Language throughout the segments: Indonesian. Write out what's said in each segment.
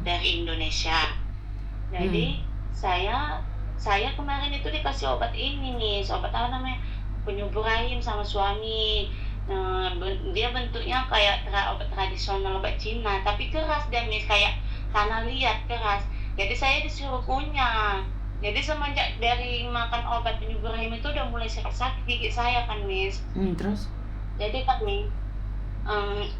dari Indonesia. Jadi saya kemarin itu dikasih obat ini nih, obat apa namanya, penyubur rahim sama suami. Dia bentuknya kayak obat tradisional, obat Cina, tapi keras dia Miss, kayak tanah liat, keras. Jadi saya disuruh kunyah. Jadi semenjak dari makan obat penyubur rahim itu udah mulai sakit gigi saya kan Miss. Terus? Jadi kan nih,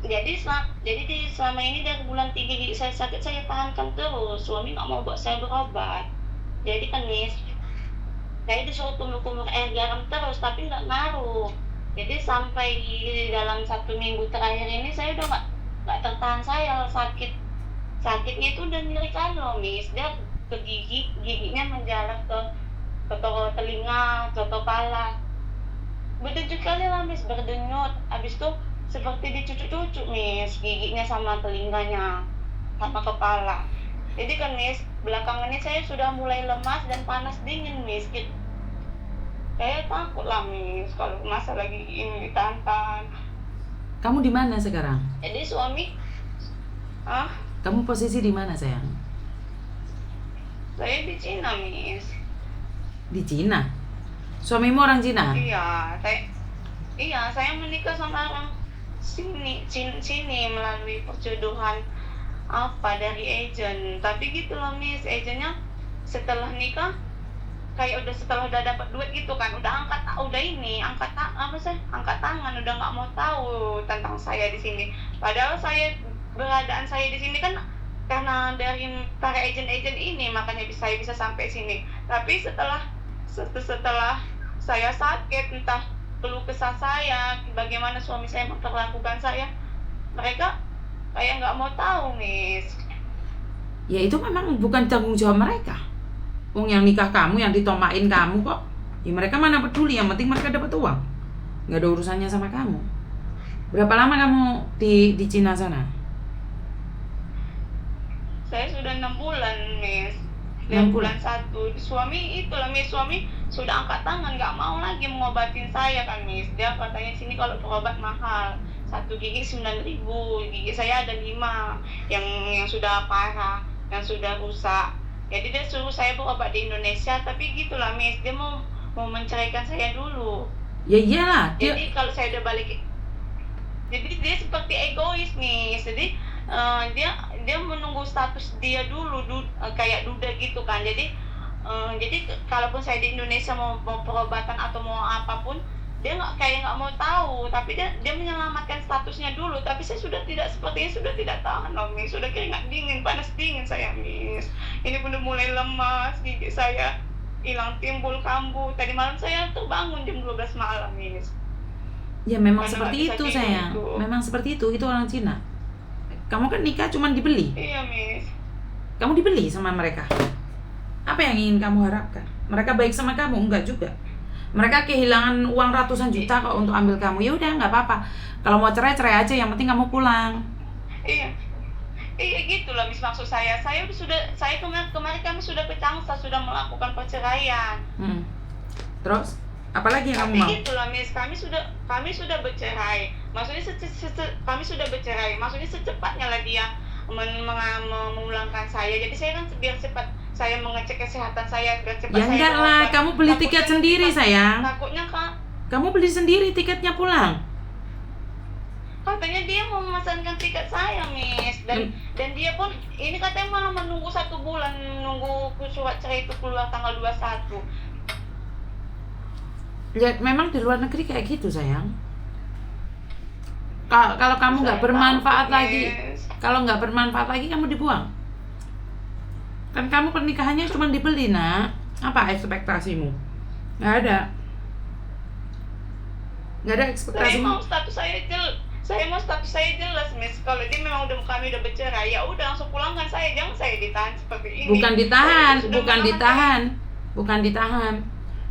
jadi selama ini dari bulan 3 gigi saya sakit, saya tahankan terus. Suami nggak mau buat saya berobat. Jadi kan Miss, saya disuruh kumur-kumur air garam terus, tapi nggak ngaruh. Jadi sampai dalam 1 minggu terakhir ini saya udah nggak tertahan, saya sakitnya itu udah nyeri kan loh Miss. Dia ke giginya menjalar ke telinga, ke kepala. Berdenyut kali lah Miss, berdenyut. Habis itu seperti dicucuk-cucuk Miss, giginya sama telinganya sama kepala. Jadi kan Miss, belakangan ini saya sudah mulai lemas dan panas dingin Miss. Saya takut lah Miss kalau masa lagi ini ditantang. Kamu di mana sekarang? Jadi suami, Kamu posisi di mana sayang? Saya di Cina Miss. Di Cina? Suamimu orang Cina? Iya, saya menikah sama orang sini melalui perjodohan dari agen. Tapi gitu loh Miss, agennya setelah nikah kayak setelah udah dapat duit gitu kan, udah angkat tangan, udah nggak mau tahu tentang saya di sini. Padahal beradaan saya di sini kan karena dari para agen-agen ini, makanya saya bisa sampai sini. Tapi setelah saya sakit, entah keluh kesah saya, bagaimana suami saya memperlakukan saya, mereka kayak nggak mau tahu Miss. Ya itu memang bukan tanggung jawab mereka. Wong yang nikah kamu, yang ditomain kamu kok. Ya mereka mana peduli, yang penting mereka dapat uang. Nggak ada urusannya sama kamu. Berapa lama kamu di Cina sana? Saya sudah 6 bulan Miss. 6 bulan? 1. Suami sudah angkat tangan, nggak mau lagi mengobatin saya kan Miss. Dia katanya sini kalau berobat mahal, 1 gigi 9.000. Gigi saya ada 5 yang sudah parah, yang sudah rusak. Jadi dia suruh saya berobat di Indonesia, tapi gitulah Miss, dia mau menceraikan saya dulu. Ya iyalah. Jadi kalau saya udah balik, jadi dia seperti egois Miss. Jadi dia menunggu status dia dulu, kayak duda gitu kan. Jadi kalaupun saya di Indonesia mau perobatan atau mau apapun, dia nggak mau tahu, tapi dia menyelamatkan statusnya dulu. Tapi saya sudah tidak tahan loh Miss, sudah keringat dingin, panas dingin saya Miss. Ini udah mulai lemas, gigi saya hilang timbul kambuh. Tadi malam saya terbangun jam 12 malam Miss. Ya memang seperti itu sayang, memang seperti itu orang Cina. Kamu kan nikah cuma dibeli. Iya Miss. Kamu dibeli sama mereka. Apa yang ingin kamu harapkan? Mereka baik sama kamu? Enggak juga. Mereka kehilangan uang ratusan juta kok untuk ambil kamu. Ya udah nggak apa-apa. Kalau mau cerai aja. Yang penting kamu pulang. Iya gitulah Miss, maksud saya. Saya kemarin kami sudah ke Changsha, sudah melakukan perceraian. Terus? Apalagi yang kamu mau? Gitulah Miss, kami sudah bercerai. Maksudnya kami sudah bercerai. Maksudnya secepatnya lah dia memulangkan saya. Jadi saya kan biar cepat saya mengecek kesehatan saya, biar cepat ya saya. Ya enggak lah, kamu beli tiket sendiri sayang. Takutnya Kak. Kamu beli sendiri tiketnya pulang. Katanya dia mau memesankan tiket saya Miss, dan dia pun ini katanya malah menunggu 1 bulan, menunggu surat cerai itu keluar tanggal 21. Ya memang di luar negeri kayak gitu sayang. Kalau kamu nggak bermanfaat lagi, kamu dibuang. Kan kamu pernikahannya cuma dibeli nak. Apa ekspektasimu? Nggak ada ekspektasi. Saya mau status saya jelas Miss. Kalau dia memang kami udah bercerai, ya udah langsung pulangkan saya, jangan saya ditahan seperti ini. Bukan ditahan.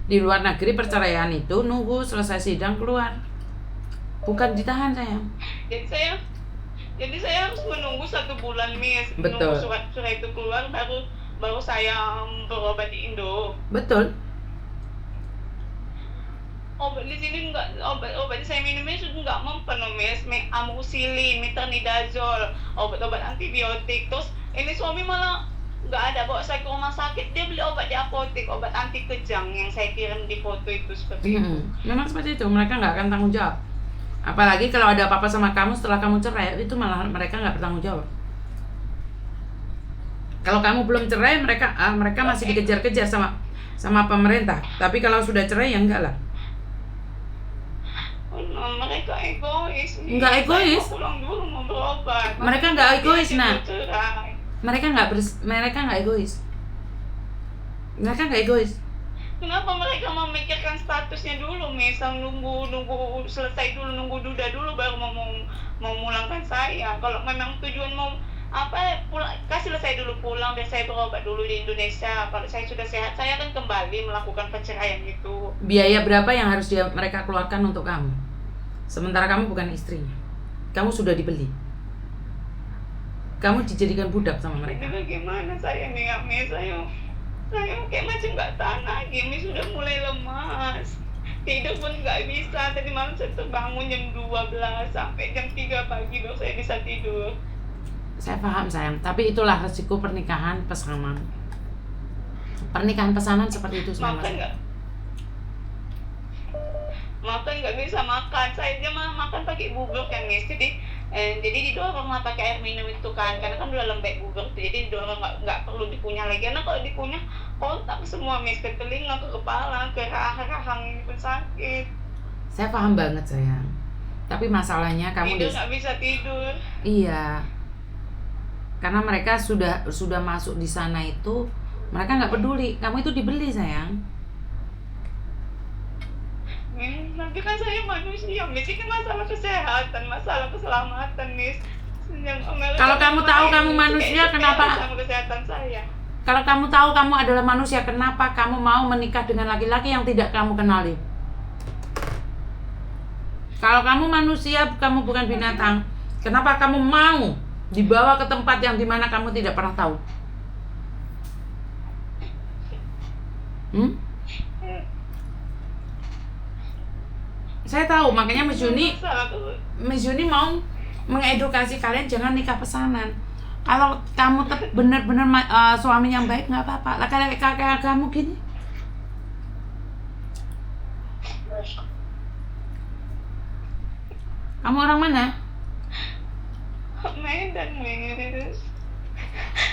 Di luar negeri perceraian itu nunggu selesai sidang keluar. Bukan ditahan sayang. Jadi saya harus menunggu 1 bulan Miss. Betul. Menunggu surat itu keluar baru saya berobat di Indo. Betul. Obat di sini obat saya minumnya sudah nggak mempen Miss. Amoxicillin, metronidazole, obat-obat antibiotik. Terus Ini suami malah nggak ada bawa saya ke rumah sakit, dia beli obat di apotek, obat anti kejang yang saya kirim di foto itu seperti itu. Memang seperti itu, mereka nggak akan tanggung jawab. Apalagi kalau ada apa-apa sama kamu setelah kamu cerai, itu malah mereka nggak bertanggung jawab. Kalau kamu belum cerai, mereka masih dikejar-kejar sama pemerintah. Tapi kalau sudah cerai ya enggak lah. Mereka egois. Enggak egois. Saya mau pulang dulu mau berobat. Mereka nggak egois, nah. Cerai. Mereka nggak egois. Mereka nggak egois. Kenapa mereka memikirkan statusnya dulu, misal nunggu selesai dulu, nunggu duda dulu baru mau memulangkan saya. Kalau memang tujuan mau kasih saya dulu pulang biar saya berobat dulu di Indonesia. Kalau saya sudah sehat, saya akan kembali melakukan perceraian itu. Biaya berapa yang harus mereka keluarkan untuk kamu? Sementara kamu bukan istrinya, kamu sudah dibeli, kamu dijadikan budak sama mereka. Ini bagaimana saya nih, saya kayak macam nggak tahan lagi, ini sudah mulai lemas. Tidur pun nggak bisa, tadi malam saya terbangun jam 12 sampai jam 3 pagi baru saya bisa tidur. Saya paham sayang, tapi itulah resiko pernikahan pesanan. Pernikahan pesanan seperti itu semua. Makan nggak bisa makan, saya aja makan pakai bubur kan guys. Jadi didorong lah pakai air minum itu kan, karena kan udah lembek bubur tuh, jadi didorong nggak perlu dikunyah lagi. Karena kalau dikunyah kontak semua mis, ke telinga, ke kepala, ke rahang ini pun sakit. Saya paham banget sayang, tapi masalahnya kamu nggak bisa tidur. Iya, karena mereka sudah masuk di sana itu, mereka nggak peduli. Kamu itu dibeli sayang. Nanti kan saya manusia, Miss. Ini masalah kesehatan, masalah keselamatan, Miss. Kalau kamu tahu kamu manusia, kenapa? Sama kesehatan saya. Kalau kamu tahu kamu adalah manusia, kenapa kamu mau menikah dengan laki-laki yang tidak kamu kenali? Kalau kamu manusia, kamu bukan binatang. Kenapa kamu mau dibawa ke tempat yang dimana kamu tidak pernah tahu? Saya tahu, makanya Miss Yuni mau mengedukasi kalian jangan nikah pesanan. Kalau kamu benar-benar suami yang baik nggak apa-apa. Lah kakak kamu gini. Kamu orang mana? Medan, Miss.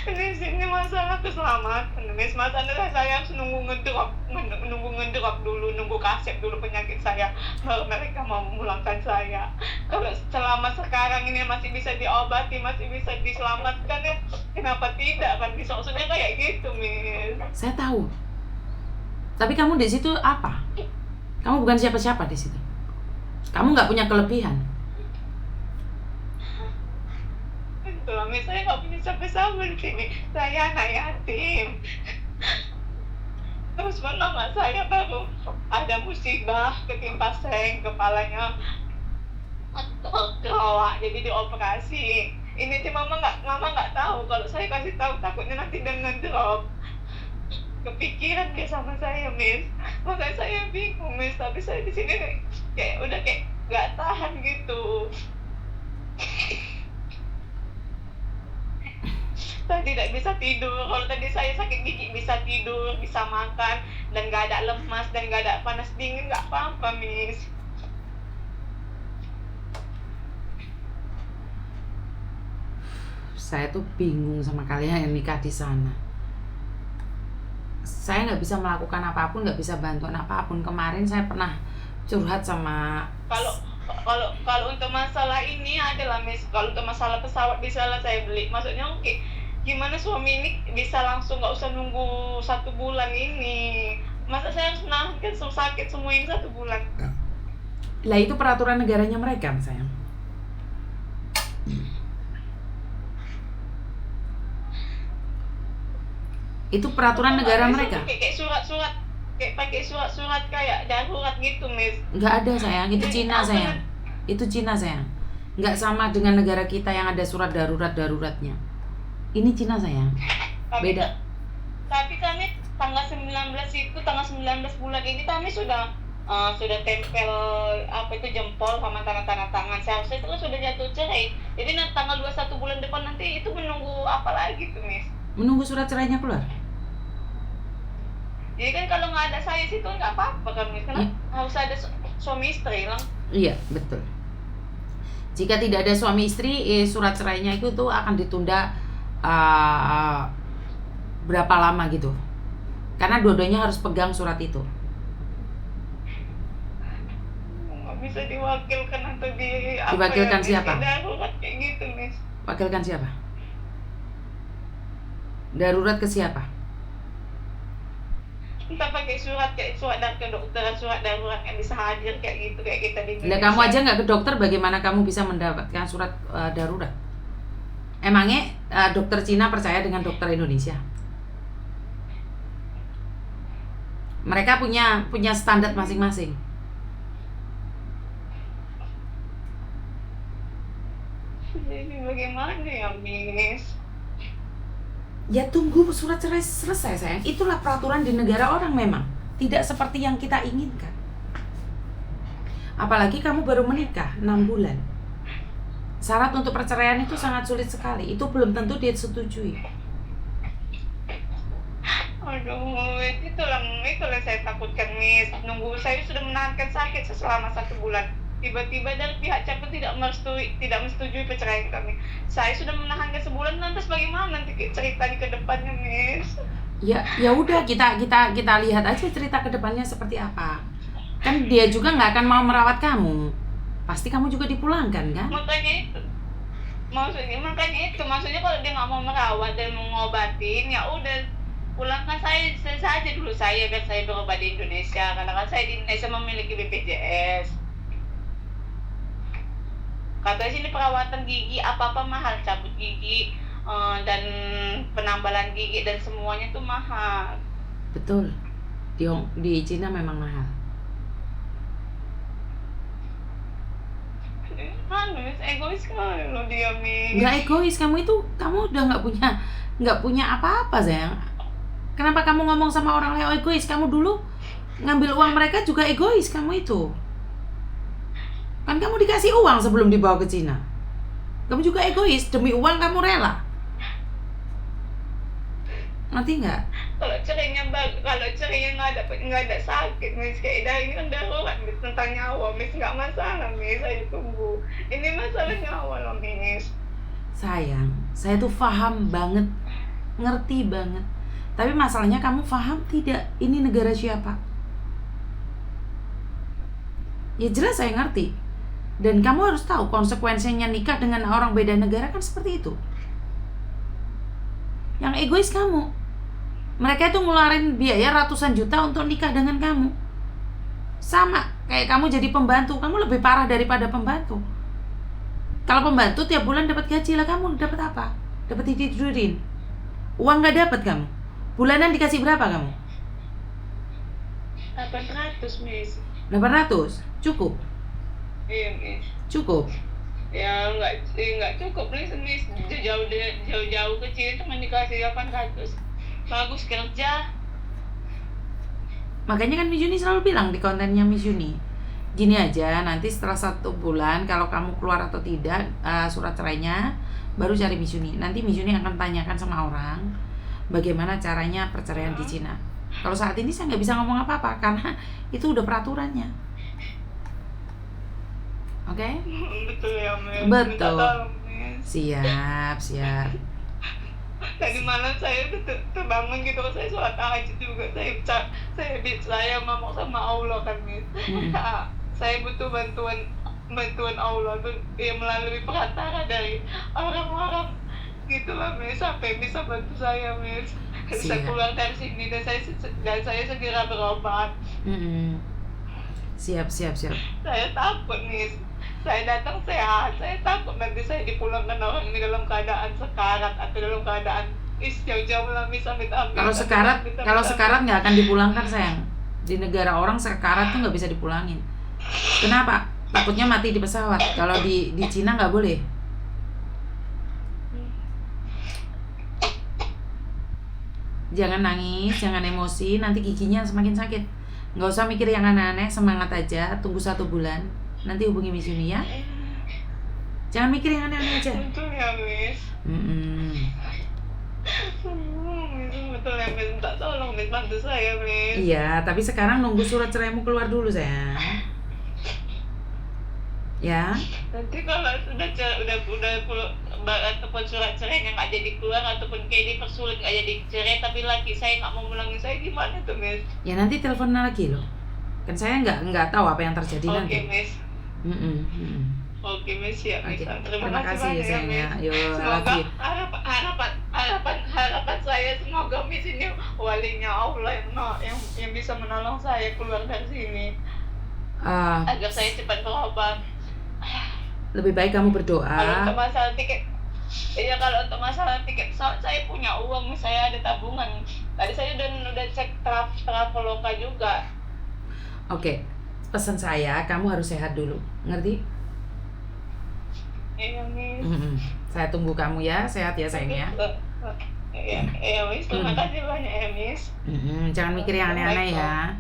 Ini masalah keselamatan, Miss. Masalah saya harus nunggu ngedrop dulu, nunggu kasep dulu penyakit saya, baru mereka mau memulangkan saya. Kalau selama sekarang ini masih bisa diobati, masih bisa diselamatkan, ya kenapa tidak kan? Maksudnya kayak gitu, Miss. Saya tahu. Tapi kamu di situ apa? Kamu bukan siapa-siapa di situ. Kamu nggak punya kelebihan. Miss, saya nggak punya siapa-siapa di sini. Saya anak yatim. Terus mama saya baru ada musibah ketimpa seng, kepalanya terkawak, jadi dioperasi. Ini sih mama nggak tahu. Kalau saya kasih tahu takutnya nanti dia ngedrop. Kepikiran dia sama saya, Miss. Makanya saya bingung, Miss. Tapi saya di sini kayak udah kayak nggak tahan gitu. Saya tidak bisa tidur. Kalau tadi saya sakit gigi bisa tidur, bisa makan, dan nggak ada lemas dan nggak ada panas dingin, nggak apa-apa, Miss. Saya tuh bingung sama kalian yang nikah di sana. Saya nggak bisa melakukan apapun, nggak bisa bantuan apapun. Kemarin saya pernah curhat sama. Kalau untuk masalah ini adalah, Miss. Kalau untuk masalah pesawat bisa lah saya beli. Maksudnya gimana suami ini bisa langsung nggak usah nunggu 1 bulan ini? Masa saya harus nahan kan sakit semua ini 1 bulan? Lah itu peraturan negaranya mereka, sayang. Itu peraturan negara mereka. Kayak surat-surat, kayak pakai surat-surat kayak darurat gitu, Miss. Nggak ada sayang, itu Cina sayang. Itu Cina sayang. Nggak sama dengan negara kita yang ada surat daruratnya. Ini Cina sayang. Beda. Tapi kami tanggal 19 bulan ini kami sudah sudah tempel apa itu jempol sama tanda tangan, seharusnya itu kan sudah jatuh cerai. Jadi tanggal 21 bulan depan nanti itu menunggu apa lagi tuh, Miss? Menunggu surat cerainya keluar. Jadi kan kalau nggak ada saya situ nggak apa-apa kan, Miss? Karena harus ada suami istri lah. Iya, betul. Jika tidak ada suami istri, surat cerainya itu tuh akan ditunda berapa lama gitu. Karena dua-duanya harus pegang surat itu. Nggak bisa diwakilkan atau Diwakilkan siapa? Darurat kayak gitu, Miss. Wakilkan siapa? Darurat ke siapa? Entah pakai surat kayak surat dari kedokteran, surat darurat yang bisa hadir kayak gitu kayak kita di Lah Indonesia. kamu aja nggak ke dokter, bagaimana kamu bisa mendapatkan surat darurat? Emangnya dokter Cina percaya dengan dokter Indonesia? Mereka punya standar masing-masing. Jadi bagaimana ya, Miss? Ya tunggu surat cerai selesai sayang. Itulah peraturan di negara orang memang. Tidak seperti yang kita inginkan. Apalagi kamu baru menikah 6 bulan. Syarat untuk perceraian itu sangat sulit sekali. Itu belum tentu dia setujui. Aduh, itulah saya takutkan, Miss. Nunggu saya sudah menahankan sakit selama 1 bulan. Tiba-tiba dari pihak cabut tidak menyetujui perceraian kami. Saya sudah menahankan sebulan, lantas bagaimana nanti ceritanya ke depannya, Miss? Ya udah kita lihat aja cerita ke depannya seperti apa. Kan dia juga nggak akan mau merawat kamu. Pasti kamu juga dipulangkan kan? Maksudnya kalau dia nggak mau merawat dan mengobatin, ya udah pulangkan saya saja dulu biar saya berobat di Indonesia, karena kan saya di Indonesia memiliki BPJS. Katanya sini perawatan gigi apa-apa mahal, cabut gigi dan penambalan gigi dan semuanya tuh mahal. Betul. Di Cina memang mahal. Miss, egois sekali loh dia, Miss. Nggak egois, kamu udah nggak punya apa-apa sayang. Kenapa kamu ngomong sama orang lain egois? Kamu dulu ngambil uang mereka juga egois kamu itu. Kan kamu dikasih uang sebelum dibawa ke Cina. Kamu juga egois, demi uang kamu rela. Ngerti nggak? Kalau cerainya nggak ada sakit, Miss, kayak ini kan darurat, Miss, tentang nyawa, Miss, nggak masalah, Miss, saya tunggu. Ini masalah nyawa loh, Miss. Sayang, saya tuh paham banget, ngerti banget. Tapi masalahnya kamu paham tidak? Ini negara siapa? Ya jelas saya ngerti. Dan kamu harus tahu konsekuensinya nikah dengan orang beda negara kan seperti itu. Yang egois kamu. Mereka itu ngeluarin biaya ratusan juta untuk nikah dengan kamu. Sama kayak kamu jadi pembantu, kamu lebih parah daripada pembantu. Kalau pembantu tiap bulan dapat gaji, lah kamu dapat apa? Dapat ditidurin. Uang nggak dapat kamu. Bulanan dikasih berapa kamu? 800, Miss. 800? Cukup? Iya, Miss. Cukup? Ya nggak cukup, Miss. Jauh-jauh kecil cuma dikasih 800. Bagus kerja. Makanya kan Miss Yuni selalu bilang di kontennya Miss Yuni, gini aja, nanti setelah 1 bulan kalau kamu keluar atau tidak surat cerainya, baru cari Miss Yuni. Nanti Miss Yuni akan tanyakan sama orang bagaimana caranya perceraian di Cina. Kalau saat ini saya nggak bisa ngomong apa-apa karena itu udah peraturannya. Oke? Betul ya, Miss. Betul. Minta tolong, Miss. Siap. Tadi malam saya terbangun gitu, saya sholat tahajud juga, saya ngomong sama Allah kan, Miss. Saya butuh bantuan Allah tuh ya, melalui perantara dari orang-orang gitulah, Miss, sampai bisa bantu saya, Miss. Saya keluar dari sini dan saya segera berobat. Siap. Saya takut, Miss. Saya datang sehat, saya takut nanti saya dipulangkan orang ini dalam keadaan sekarat atau dalam keadaan jauh-jauh lah, Miss, amit-amit. Kalau sekarat nggak akan dipulangkan sayang. Di negara orang sekarat tuh nggak bisa dipulangin. Kenapa? Takutnya mati di pesawat. Kalau di Cina nggak boleh. Jangan nangis, jangan emosi, nanti giginya semakin sakit. Nggak usah mikir yang aneh-aneh, semangat aja, tunggu 1 bulan. Nanti hubungi Miss Yuni ya. Jangan mikir yang aneh-aneh aja. Betul ya, Miss. Betul ya, Miss. Minta tolong, Miss. Bantu saya, Miss. Iya, tapi sekarang nunggu surat ceraimu keluar dulu, sayang. Ya. Nanti kalau ataupun surat cerainya nggak jadi keluar, ataupun kayak dipersulit nggak jadi cerai, tapi laki saya nggak mau mulangin saya, gimana tuh, Miss? Ya nanti telepon lagi loh. Kan saya nggak tahu apa yang terjadi nanti. Oke, Miss. Oke, Miss, ya, Miss. Oke. Terima kasih ya sayang ya. Yo, Semoga lagi. harapan saya, semoga Miss ini walinya Allah yang bisa menolong saya keluar dari sini agar saya cepat berobat. Lebih baik kamu Kalau berdoa. untuk masalah tiket, iya, kalau untuk masalah tiket pesawat saya punya uang, saya ada tabungan. Tadi saya udah cek Traveloka juga. Oke. Pesan saya, kamu harus sehat dulu. Ngerti? Iya, Miss. Saya tunggu kamu ya, sehat ya sayang ya. Iya, Miss. Terima kasih banyak ya, Miss. Jangan mikir yang aneh-aneh ya.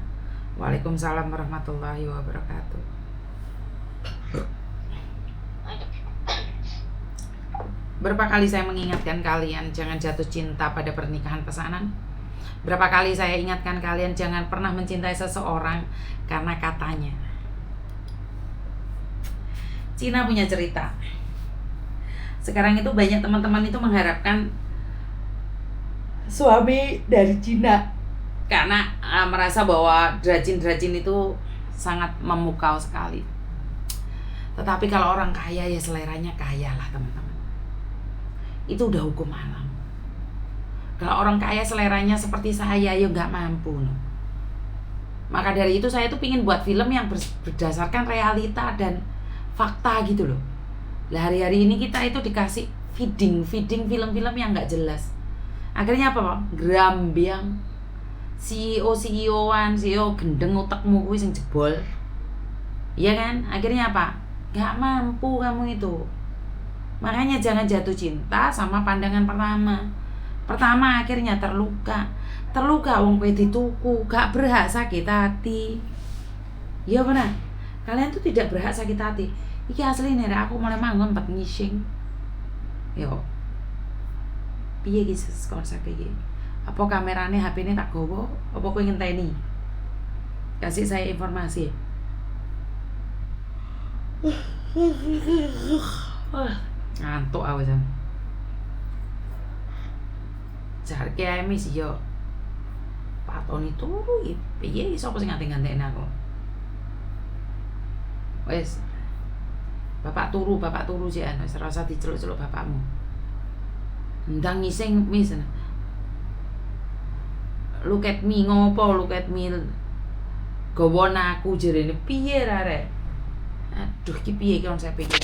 Waalaikumsalam warahmatullahi wabarakatuh. Berapa kali saya mengingatkan kalian jangan jatuh cinta pada pernikahan pesanan? Berapa kali saya ingatkan kalian jangan pernah mencintai seseorang karena katanya. Cina punya cerita. Sekarang itu banyak teman-teman itu mengharapkan suami dari Cina karena merasa bahwa drajin-drajin itu sangat memukau sekali. Tetapi kalau orang kaya ya seleranya kaya lah, teman-teman. Itu udah hukum alam. Kalau orang kaya seleranya seperti saya ya nggak mampu loh. Maka dari itu saya tuh pingin buat film yang berdasarkan realita dan fakta gitu loh. Lah hari-hari ini kita itu dikasih feeding film-film yang nggak jelas. Akhirnya apa, Pak? Gerambiang. CEO gendeng otakmu kuwi sing jebol. Iya kan? Akhirnya apa? Nggak mampu kamu itu. Makanya jangan jatuh cinta sama pandangan pertama. Pertama akhirnya terluka wong kowe dituku, gak berhak sakit hati. Iya benar. Kalian tuh tidak berhak sakit hati. Iki asli nih, aku mulai manggon 4 ngising. Yo. Piye iki konsep iki? Apa kamerane HP-ne tak gowo? Apa kowe ngenteni? Kasih saya informasi. Ngantuk aku jan. Jarke ae mis yo. Patoni turu piye iso apa sing ngante-nganteni aku. Wes. Bapak turu jan, wis ora usah diceluk-celuk bapakmu. Ndang ngising mis. Look at me ngopo, look at me. Gowon aku jerene piye arek. Aduh ki piye konsep iki.